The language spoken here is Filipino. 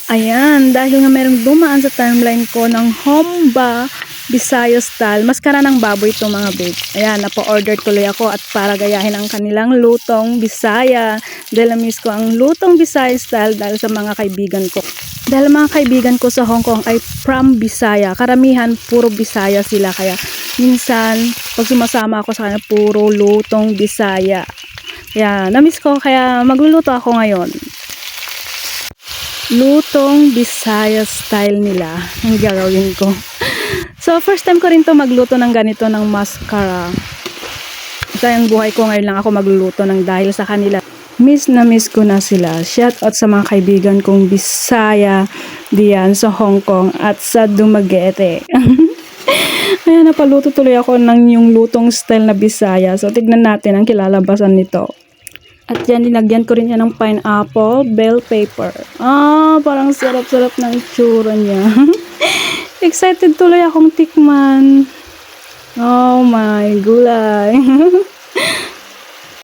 Ayan, dahil nga merong dumaan sa timeline ko ng Homba Bisaya style, maskara ng baboy itong mga babe. Ayan, napo-order tuloy ako at para gayahin ang kanilang lutong Bisaya. Dahil na-miss ko ang lutong Bisaya style dahil sa mga kaibigan ko. Dahil mga kaibigan ko sa Hong Kong ay from Bisaya. Karamihan, puro Bisaya sila. Kaya minsan, pag sumasama ako sa kanila, puro lutong Bisaya. Kaya na-miss ko, kaya magluluto ako ngayon. Lutong Bisaya style nila ang gagawin ko. So first time ko rin to magluto ng ganito ng mascara. Kaya ang buhay ko ngayon lang ako magluluto ng dahil sa kanila. Miss na miss ko na sila. Shout out sa mga kaibigan kong Bisaya diyan sa Hong Kong at sa Dumaguete. Ayan, napaluto tuloy ako ng yung lutong style na Bisaya. So tignan natin ang kilalabasan nito. At yan, linagyan ko rin yan ng pineapple, bell pepper. Parang sarap-sarap ng itsura niya. Excited tuloy akong tikman. Oh my gulay.